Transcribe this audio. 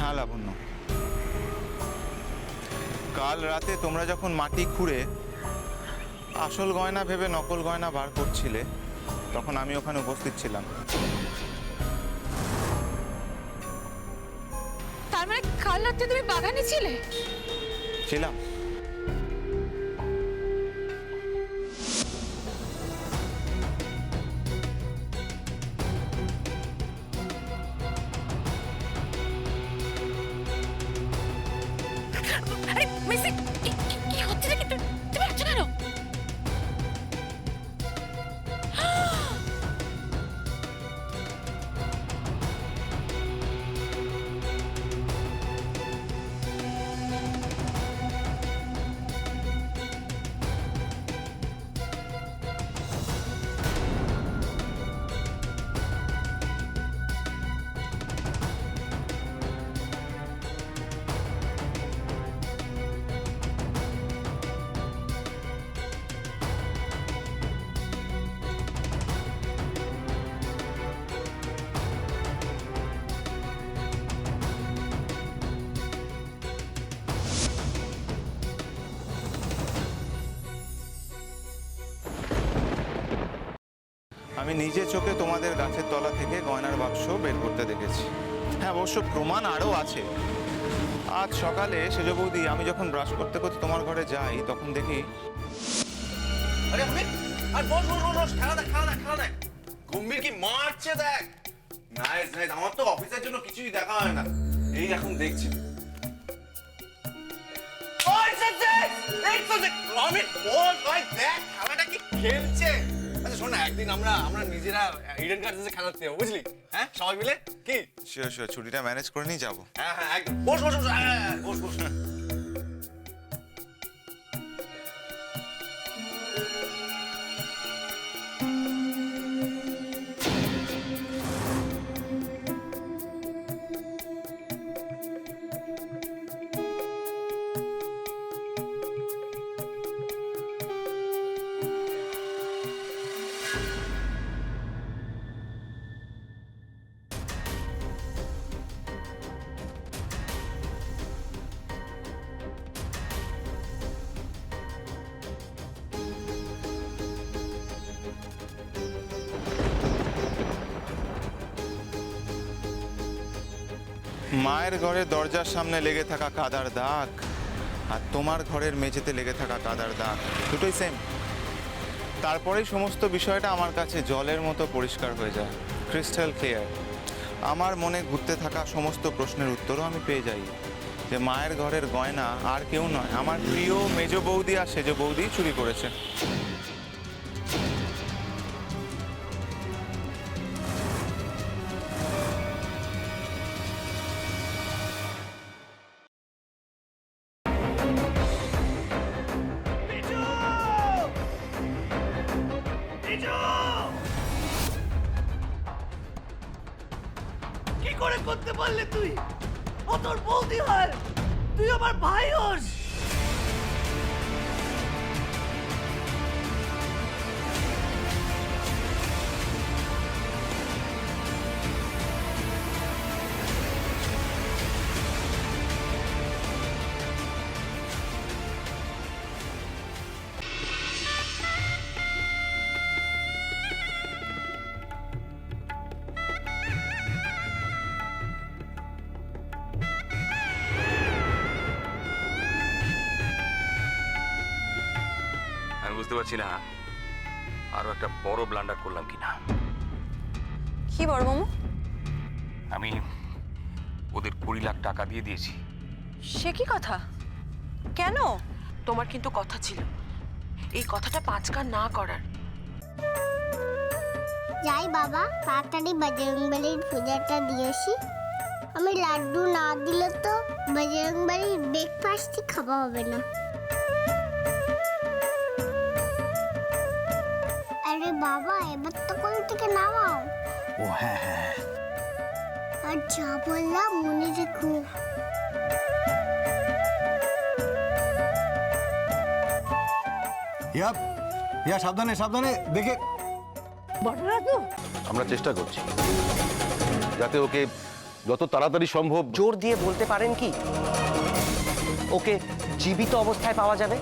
হ্যাঁ লাবণ্য, কাল রাতে তোমরা যখন মাটি খুঁড়ে আসল গয়না ভেবে নকল গয়না বার করছিলে, তখন আমি ওখানে উপস্থিত ছিলাম। তার মানে কাল রাতে তুমি বাগানে ছিলে? ছিলাম। আরে মিসি, কি হচ্ছে নাকি? তুমি আছো কেন? আমি নিজে চোখে তোমাদের গাছের তলা থেকে গয়নার বাক্স বের করতে দেখেছি। হ্যাঁ, অবশ্য প্রমাণ আরও আছে। আজ সকালে সেজ বৌদি আমি যখন ব্রাশ করতে করতে তোমার ঘরে যাই, তখন দেখি। আরে অমিত, আর বস বস বস, খেলা দেখ খেলা দেখ খেলা দেখ। গম্ভীর কি মারছে দেখ। নাইস নাইস, আমার তো অফিসের জন্য কিছুই দেখা হয় না, এই এখন দেখছি। ওই সাবজেক্ট এই সাবজেক্ট অমিত বল ভাই, দেখ খেলাটা কি খেলছে। আচ্ছা শোন না, একদিন আমরা নিজেরা ইডেন গার্ডেন্সে খেলাতে যাবো, বুঝলি? হ্যাঁ সবাই মিলে, কি? শিওর শিওর, ছুটিটা ম্যানেজ করে নিয়ে যাবো। হ্যাঁ হ্যাঁ একদম। বস বস বস, বস বস। মায়ের ঘরের দরজার সামনে লেগে থাকা কাদার দাগ আর তোমার ঘরের মেঝেতে লেগে থাকা কাদার দাগ দুটোই সেম। তারপরেই সমস্ত বিষয়টা আমার কাছে জলের মতো পরিষ্কার হয়ে যায়, ক্রিস্টাল ক্লিয়ার। আমার মনে ঘুরতে থাকা সমস্ত প্রশ্নের উত্তরও আমি পেয়ে যাই যে মায়ের ঘরের গয়না আর কেউ নয়, আমার প্রিয় মেজ বৌদি আর সেজ বৌদি চুরি করেছে। কি করে করতে পারলে তুই? ও তোর বৌদি হয়, তুই আমার ভাই হোস। বুঝতে পারছি না আরো একটা বড় ব্লান্ডার করলাম কিনা। কি বড় মামু? আমি ওদের 20 লাখ টাকা দিয়ে দিয়েছি। সে কি কথা? কেন? তোমার কিন্তু কথা ছিল এই কথাটা 5 কান না করার। যাই বাবা, তাড়াতাড়ি বজরংবলীর পূজাটা দিয়েছি। আমি লাড্ডু না দিলে তো বজরংবলীর ব্রেকফাস্টই খাওয়া হবে না। আরে বাবা, এবার তো কোল থেকে নামাও। ও হ্যাঁ হ্যাঁ, আর যা বললাম মনে রেখো। ইয়া সাবধানে সাবধানে দেখে। বটরা তো আমরা চেষ্টা করছি যাতে ওকে যত তাড়াতাড়ি সম্ভব। জোর দিয়ে বলতে পারেন কি ওকে জীবিত অবস্থায় পাওয়া যাবে?